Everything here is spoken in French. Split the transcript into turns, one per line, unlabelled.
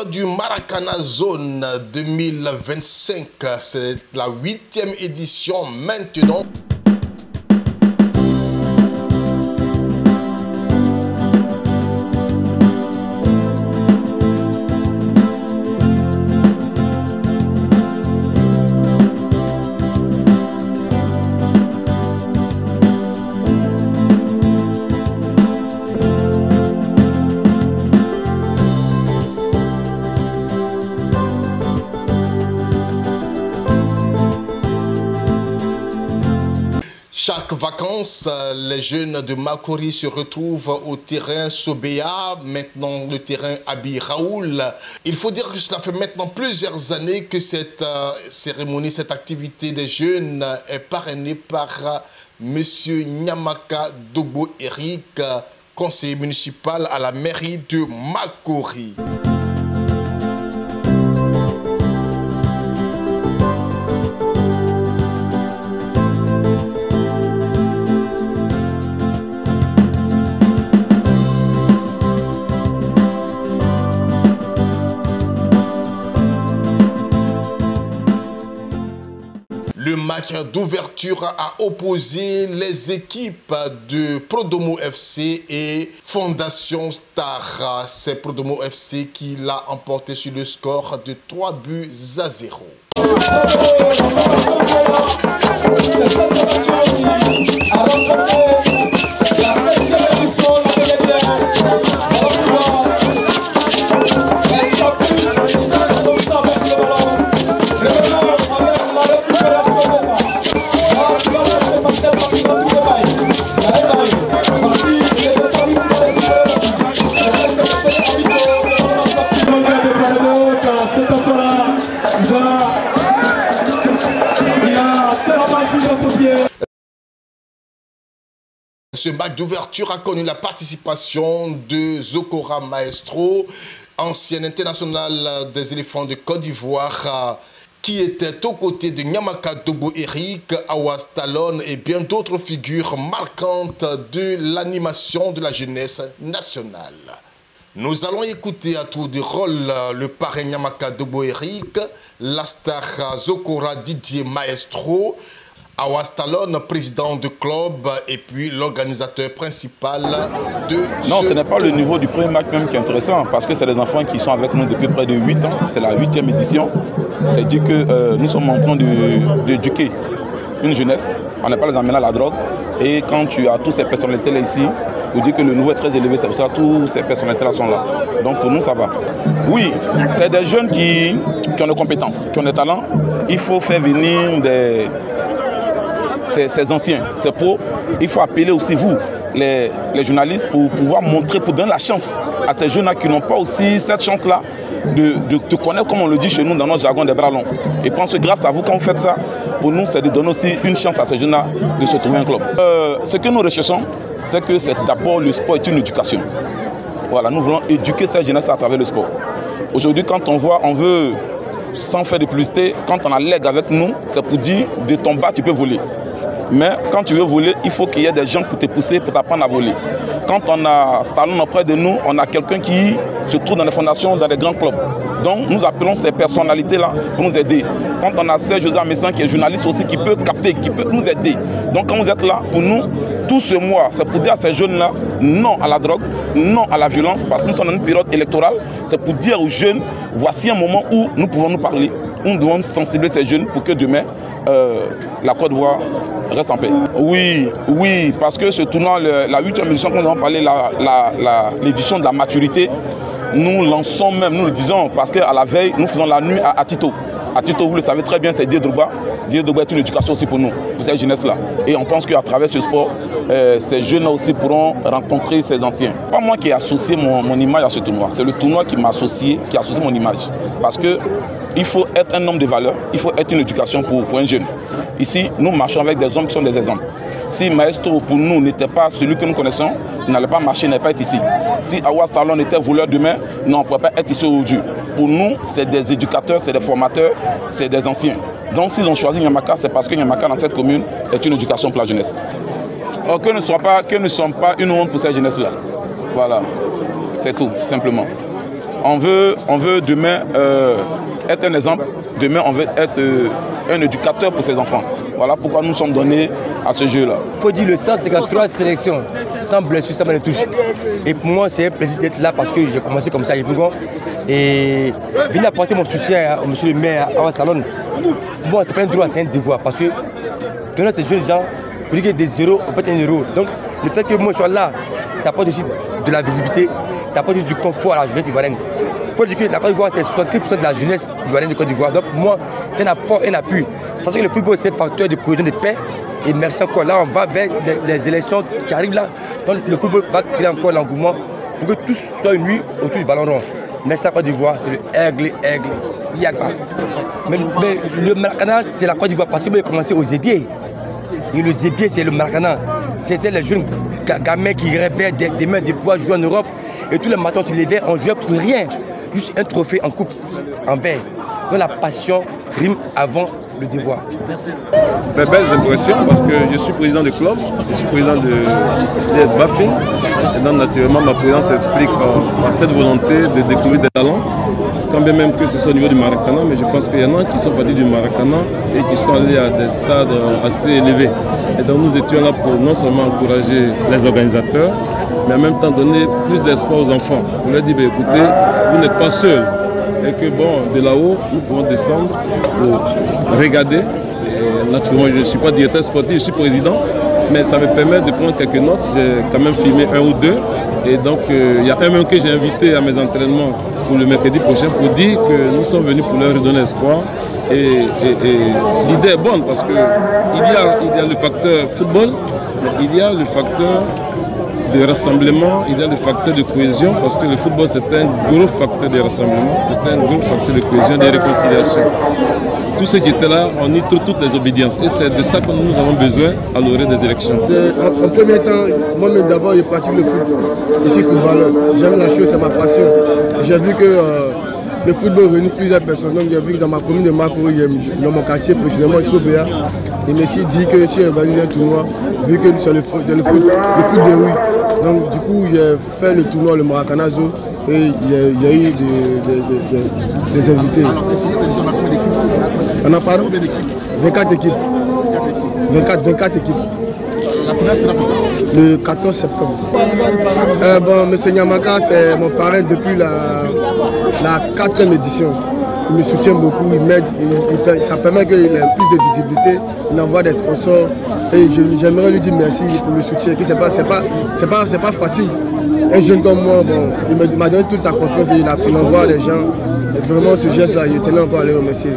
du Maracana Zone 2025. C'est la 8e édition maintenant. Chaque vacances, les jeunes de Makori se retrouvent au terrain Sobéa, maintenant le terrain Abi Raoul. Il faut dire que cela fait maintenant plusieurs années que cette cérémonie, cette activité des jeunes est parrainée par M. Nyamaka Dobo Eric, conseiller municipal à la mairie de Makori. Le match d'ouverture a opposé les équipes de Prodomo FC et Fondation Star. C'est Prodomo FC qui l'a emporté sur le score de 3-0. Ce match d'ouverture a connu la participation de Zokora Maestro, ancien international des éléphants de Côte d'Ivoire, qui était aux côtés de Nyamaka Dobo Eric, Awas Talon et bien d'autres figures marquantes de l'animation de la jeunesse nationale. Nous allons écouter à tour de rôle le parrain Nyamaka Dobo Eric, la star Zokora Didier Maestro, Awas Talon, président du club, et puis l'organisateur principal de
Non, ce n'est pas le niveau du premier match même qui est intéressant, parce que c'est des enfants qui sont avec nous depuis près de 8 ans. C'est la 8e édition. C'est-à-dire que nous sommes en train d'éduquer une jeunesse. On n'est pas les amener à la drogue. Et quand tu as toutes ces personnalités-là ici, pour dire que le niveau est très élevé, c'est pour ça que toutes ces personnalités-là sont là. Donc pour nous, ça va. Oui, c'est des jeunes qui ont des compétences, qui ont des talents. Il faut faire venir ces anciens, ces pros. Il faut appeler aussi vous, les journalistes, pour pouvoir montrer, pour donner la chance à ces jeunes-là qui n'ont pas aussi cette chance-là de connaître, comme on le dit chez nous dans notre jargon, des bras longs. Et pense que grâce à vous, quand vous faites ça, pour nous, c'est de donner aussi une chance à ces jeunes-là de se trouver un club. Ce que nous recherchons, c'est que d'abord le sport est une éducation. Voilà, nous voulons éduquer cette jeunesse à travers le sport. Aujourd'hui, quand on veut, sans faire de publicité, quand on a l'aigle avec nous, c'est pour dire de ton bas, tu peux voler. Mais quand tu veux voler, il faut qu'il y ait des gens pour te pousser, pour t'apprendre à voler. Quand on a Stallone auprès de nous, on a quelqu'un qui se trouve dans les fondations, dans les grands clubs. Donc nous appelons ces personnalités-là pour nous aider. Quand on a Serge José Messin qui est journaliste aussi, qui peut capter, qui peut nous aider. Donc quand vous êtes là, pour nous, tout ce mois, c'est pour dire à ces jeunes-là, non à la drogue, non à la violence, parce que nous sommes dans une période électorale. C'est pour dire aux jeunes, voici un moment où nous pouvons nous parler, où nous devons sensibiliser ces jeunes pour que demain, la Côte d'Ivoire reste en paix. Oui, parce que ce tournoi, la 8e édition, quand nous avons parlé, l'édition de la maturité, nous lançons même, nous le disons, parce qu'à la veille, nous faisons la nuit à Atito. Atito, vous le savez très bien, c'est Dieu Drogba. Dieu Drogba est une éducation aussi pour nous, pour cette jeunesse-là. Et on pense qu'à travers ce sport, ces jeunes-là aussi pourront rencontrer ces anciens. Pas moi qui ai associé mon image à ce tournoi, c'est le tournoi qui m'a associé, qui a associé mon image. Parce que il faut être un homme de valeur, il faut être une éducation pour un jeune. Ici, nous marchons avec des hommes qui sont des exemples. Si Maestro, pour nous, n'était pas celui que nous connaissons, il n'allait pas marcher, il n'allait pas être ici. Si Awas Talon était voleur demain, nous ne pourrait pas être ici aujourd'hui. Pour nous, c'est des éducateurs, c'est des formateurs, c'est des anciens. Donc s'ils ont choisi Nyamaka, c'est parce que Nyamaka, dans cette commune, est une éducation pour la jeunesse. Alors, que ne sommes pas une honte pour cette jeunesse-là. Voilà, c'est tout, simplement. On veut demain être un exemple. Demain, on veut être un éducateur pour ses enfants. Voilà pourquoi nous sommes donnés à ce jeu-là.
Il faut dire le 153 sélections, sans blessure, sans mal de touche. Et pour moi, c'est un plaisir d'être là parce que j'ai commencé comme ça à Yébougon. Et venir apporter mon soutien à monsieur le maire, à Salon. Bon, c'est pas un droit, c'est un devoir. Parce que donner à ces jeunes gens, pour dire que des zéros, on peut être un héros. Donc, le fait que moi je sois là, ça apporte aussi de la visibilité, ça apporte aussi du confort à la jeunesse ivoirienne. Il faut dire que la Côte d'Ivoire, c'est 63% de la jeunesse ivoirienne de Côte d'Ivoire. Donc, moi, c'est un apport et un appui. Sachant que le football, c'est un facteur de cohésion de paix. Et merci encore. Là, on va vers les élections qui arrivent là. Donc, le football va créer encore l'engouement pour que tous soient unis autour du ballon rond. Merci à la Côte d'Ivoire, c'est le aigle, Yagba. Mais le Maracana, c'est la Côte d'Ivoire parce que j'ai commencé au Zébier. Et le Zébier, c'est le Maracana. C'était les jeunes gamins qui rêvaient demain de pouvoir jouer en Europe. Et tous les matins, on se levait, on jouait pour rien. Juste un trophée en coupe, en verre. Donc la passion rime avant le devoir. Merci.
Très belle impression parce que je suis président du club, je suis président de l'ES Bafin. Et donc naturellement ma présence s'explique par cette volonté de découvrir des talents, quand bien même que ce soit au niveau du Maracana, mais je pense qu'il y en a qui sont partis du Maracana et qui sont allés à des stades assez élevés. Et donc nous étions là pour non seulement encourager les organisateurs, mais en même temps donner plus d'espoir aux enfants. On leur dit, écoutez, vous n'êtes pas seuls. Et que bon, de là-haut, nous pouvons descendre pour regarder. Et naturellement, je ne suis pas directeur sportif, je suis président, mais ça me permet de prendre quelques notes. J'ai quand même filmé un ou deux. Et donc, il y a un même que j'ai invité à mes entraînements pour le mercredi prochain pour dire que nous sommes venus pour leur redonner espoir. Et l'idée est bonne parce qu'il y a le facteur football, mais il y a le facteur de rassemblement, il y a le facteur de cohésion, parce que le football c'est un gros facteur de rassemblement, c'est un gros facteur de cohésion, de réconciliation. Tous ceux qui étaient là, on y trouve toutes les obédiences. Et c'est de ça que nous avons besoin à l'orée des élections.
En premier temps, moi-même d'abord, je pratique le foot. Je suis footballeur. J'aime la chose, c'est ma passion. J'ai vu que le football réunit plusieurs personnes. Donc j'ai vu que dans ma commune de Makoro, dans mon quartier précisément, Isobéa, il me suis dit que si j'organise un tournoi, vu que c'est le foot de rue. Donc du coup, j'ai fait le tournoi, le Maracanazo, et il y a eu des invités.
Alors c'est qui on a combien d'équipes?
On a parlé 24 équipes. 24 équipes.
La finale sera quand?
Le 14 septembre. Bon, M. Nyamaka, c'est mon parrain depuis la 4e édition. Il me soutient beaucoup, il m'aide, ça permet qu'il ait plus de visibilité, il envoie des sponsors et j'aimerais lui dire merci pour le soutien. C'est pas facile. Un jeune comme moi, bon, il m'a donné toute sa confiance et il envoie les gens. Et vraiment ce geste-là, il tenait encore à le remercier.